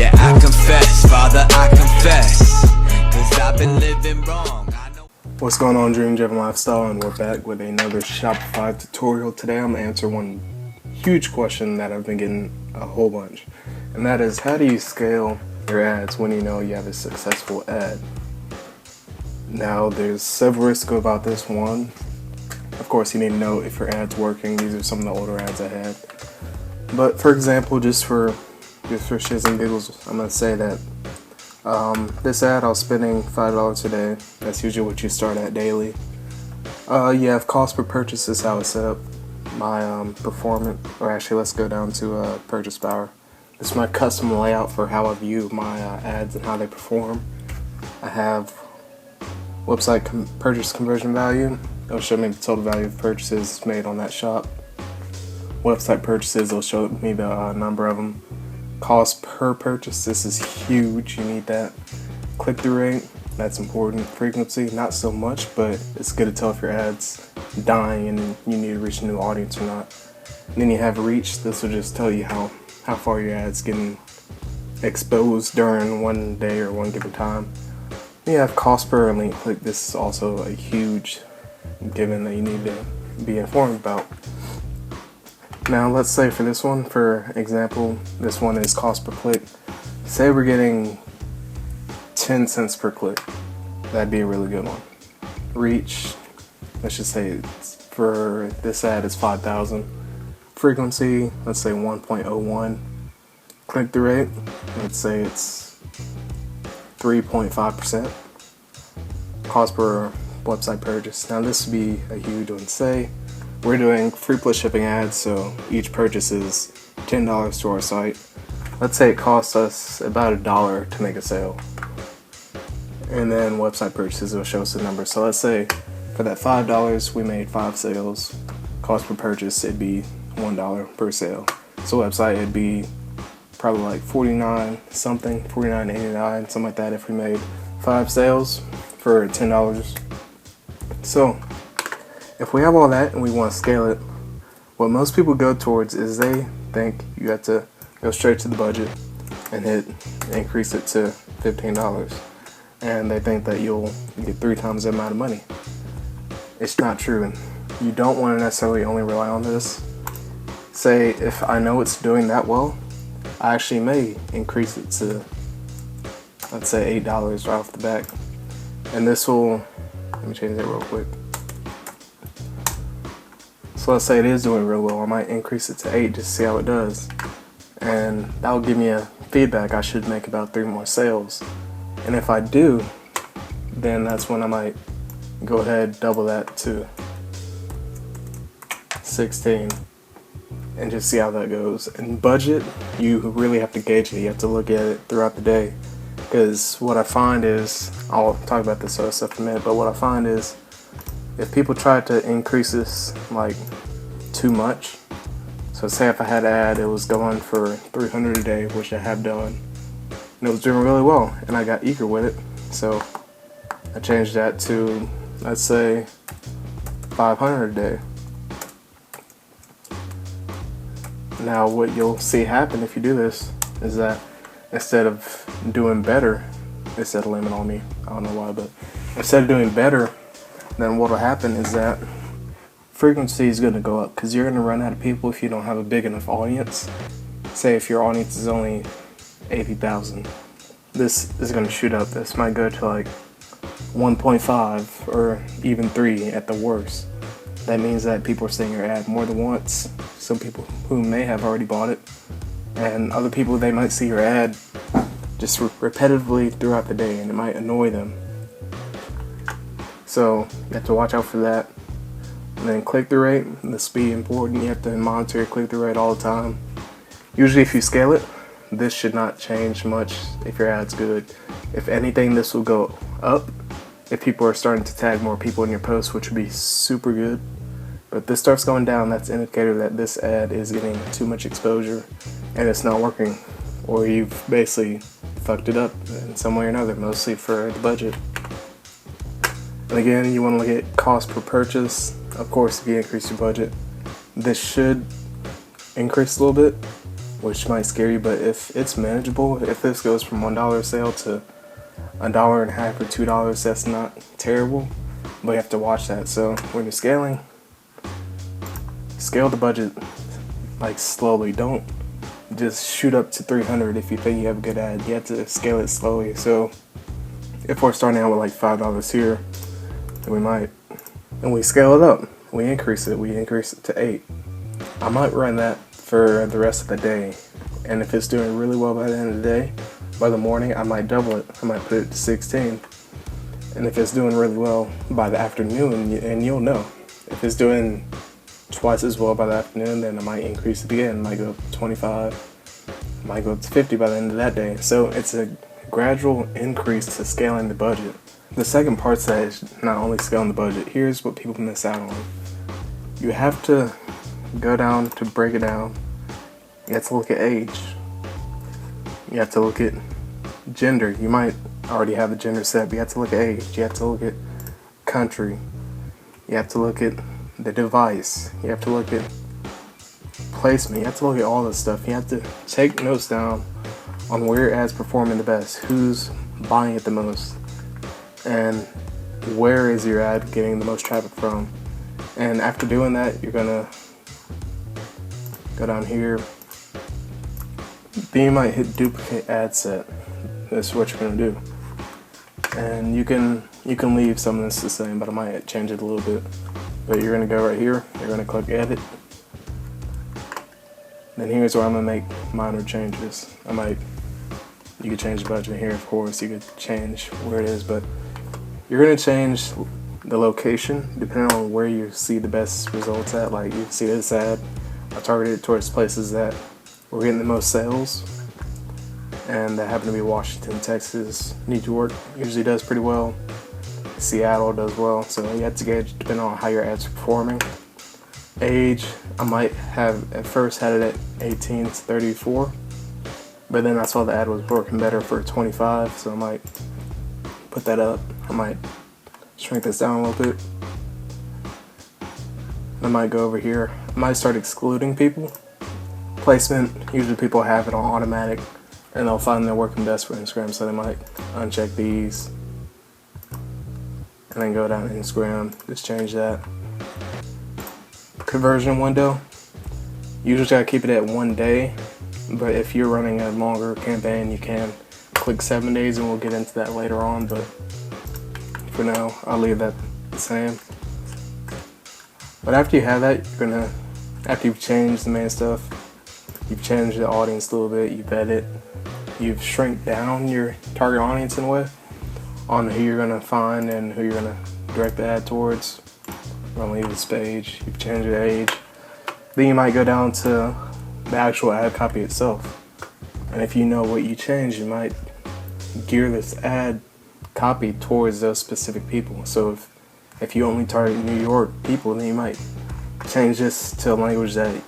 Yeah, I confess, Father, I confess, 'cause I've been living wrong. What's going on, Dream Driven Lifestyle, and we're back with another Shopify tutorial. Today I'm going to answer one huge question that I've been getting a whole bunch, and that is, how do you scale your ads when you know you have a successful ad? Now, there's several ways to go about this. One, of course, you need to know if your ad's working. These are some of the older ads I had. But for example, just for shits and giggles, I'm going to say that this ad, I was spending $5 a day. That's usually what you start at daily. You have cost per purchase is how it's set up. My performance, or actually let's go down to purchase power. This is my custom layout for how I view my ads and how they perform. I have website purchase conversion value. It'll show me the total value of purchases made on that shop. Website purchases, it'll show me the number of them. Cost per purchase, this is huge, you need that. Click-through rate, that's important. Frequency, not so much, but it's good to tell if your ad's dying and you need to reach a new audience or not. And then you have reach, this will just tell you how far your ad's getting exposed during one day or one given time. Then you have cost per link click, this is also a huge given that you need to be informed about. Now let's say for this one, for example, this one is cost per click. Say we're getting 10 cents per click. That'd be a really good one. Reach, let's just say for this ad is 5,000. Frequency, let's say 1.01. Click-through rate, let's say it's 3.5%. Cost per website purchase. Now this would be a huge one. Say we're doing free plus shipping ads, so each purchase is $10 to our site. Let's say it costs us about $1 to make a sale. And then website purchases will show us the number. So let's say for that $5 we made 5 sales. Cost per purchase, it'd be $1 per sale. So website, it'd be probably like $49.89, something like that if we made 5 sales for $10. So if we have all that and we want to scale it, what most people go towards is they think you have to go straight to the budget and increase it to $15. And they think that you'll get 3 times the amount of money. It's not true, and you don't want to necessarily only rely on this. Say if I know it's doing that well, I actually may increase it to, let's say, $8 right off the bat. And this will, let me change that real quick. So let's say it is doing real well, I might increase it to 8 just to see how it does. And that will give me a feedback I should make about 3 more sales. And if I do, then that's when I might go ahead, double that to 16 and just see how that goes. And budget, you really have to gauge it. You have to look at it throughout the day. Because what I find is, I'll talk about this other stuff in a minute, but what I find is if people try to increase this like too much, so say if I had an ad, it was going for 300 a day, which I have done, and it was doing really well, and I got eager with it, so I changed that to, let's say, 500 a day. Now what you'll see happen if you do this is that instead of doing better, it set a limit on me, I don't know why, but instead of doing better, then what will happen is that frequency is going to go up because you're going to run out of people if you don't have a big enough audience. Say if your audience is only 80,000, this is going to shoot up. This might go to like 1.5 or even 3 at the worst. That means that people are seeing your ad more than once. Some people who may have already bought it, and other people, they might see your ad just repetitively throughout the day, and it might annoy them. So you have to watch out for that. And then click-through rate, the speed important. You have to monitor your click-through rate all the time. Usually if you scale it, this should not change much if your ad's good. If anything, this will go up if people are starting to tag more people in your posts, which would be super good. But if this starts going down, that's an indicator that this ad is getting too much exposure and it's not working, or you've basically fucked it up in some way or another, mostly for the budget. And again, you want to look at cost per purchase. Of course, if you increase your budget, this should increase a little bit. which might scare you, but if it's manageable, if this goes from $1 sale to $1.50 or $2, that's not terrible, but you have to watch that. So when you're scaling, scale the budget like slowly. Don't just shoot up to 300 if you think you have a good ad. You have to scale it slowly. So if we're starting out with like $5 here, and we scale it up, we increase it to 8. I might run that for the rest of the day, and if it's doing really well by the end of the day, by the morning, I might double it. I might put it to 16. And if it's doing really well by the afternoon, and you'll know. If it's doing twice as well by the afternoon, then I might increase it again. I might go up to 25. I might go up to 50 by the end of that day. So it's a gradual increase to scaling the budget. The second part to that is not only scaling the budget. Here's what people miss out on. You have to go down to break it down. You have to look at age. You have to look at gender. You might already have the gender set, but you have to look at age. You have to look at country. You have to look at the device. You have to look at placement. You have to look at all this stuff. You have to take notes down on where your ad's performing the best, who's buying it the most, and where is your ad getting the most traffic from. And after doing that, you're gonna go down here. Then you might hit duplicate ad set. That's what you're gonna do. And you can leave some of this the same, but I might change it a little bit. But you're gonna go right here, you're gonna click edit. Then here's where I'm gonna make minor changes. You could change the budget here, of course, you could change where it is, but you're gonna change the location depending on where you see the best results at. Like you can see this ad, I targeted it towards places that we're getting the most sales, and that happen to be Washington, Texas, New York usually does pretty well. Seattle does well, so you have to gauge depending on how your ads are performing. Age, I might have at first had it at 18 to 34, but then I saw the ad was working better for 25, so I might put that up. I might shrink this down a little bit. I might go over here. I might start excluding people. Placement, usually people have it on automatic, and they'll find they're working best for Instagram, so they might uncheck these. And then go down to Instagram, just change that. Conversion window, usually I keep it at 1 day, but if you're running a longer campaign, you can click 7 days, and we'll get into that later on, but for now, I'll leave that the same. But after you have that, after you've changed the main stuff, you've changed the audience a little bit, you've edited, you've shrunk down your target audience in a way on who you're gonna find and who you're gonna direct the ad towards. We're gonna leave this page, you've changed your age. Then you might go down to the actual ad copy itself. And if you know what you changed, you might gear this ad copy towards those specific people. So if you only target New York people, then you might change this to a language that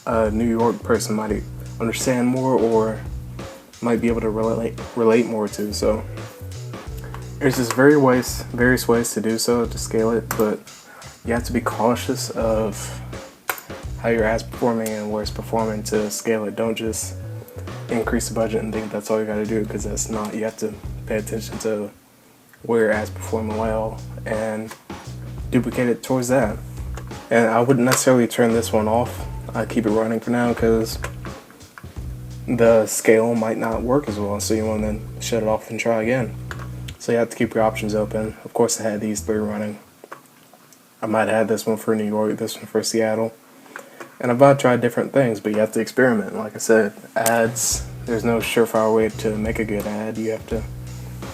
a New York person might understand more or might be able to relate more to. So there's just various ways to do so, to scale it, but you have to be cautious of how your ad's performing and where it's performing to scale it. Don't just increase the budget and think that's all you gotta do, because that's not. You have to pay attention to where your ad's performing well and duplicate it towards that. And I wouldn't necessarily turn this one off. I keep it running for now because the scale might not work as well, so you want to then shut it off and try again. So you have to keep your options open. Of course, I had these 3 running. I might have this one for New York, this one for Seattle, and I've about tried different things, but you have to experiment. Like I said, ads, there's no surefire way to make a good ad. You have to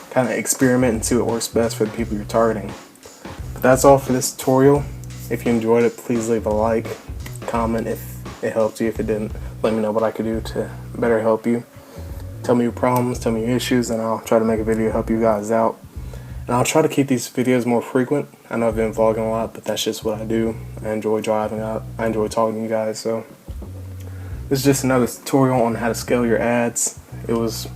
kind of experiment and see what works best for the people you're targeting. But that's all for this tutorial. If you enjoyed it, please leave a like, comment if it helped you. If it didn't, let me know what I could do to better help you. Tell me your problems, tell me your issues, and I'll try to make a video to help you guys out. And I'll try to keep these videos more frequent. I know I've been vlogging a lot, but that's just what I do. I enjoy driving out. I enjoy talking to you guys. So this is just another tutorial on how to scale your ads. It was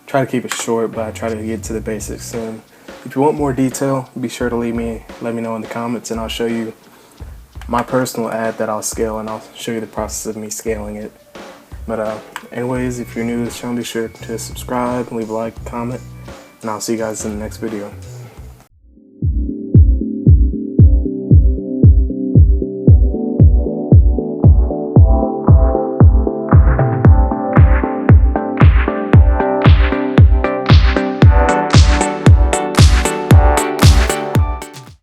try to keep it short, but I try to get to the basics. And if you want more detail, be sure to let me know in the comments, and I'll show you my personal ad that I'll scale, and I'll show you the process of me scaling it. But anyways, if you're new to this channel, be sure to subscribe, leave a like, comment, and I'll see you guys in the next video.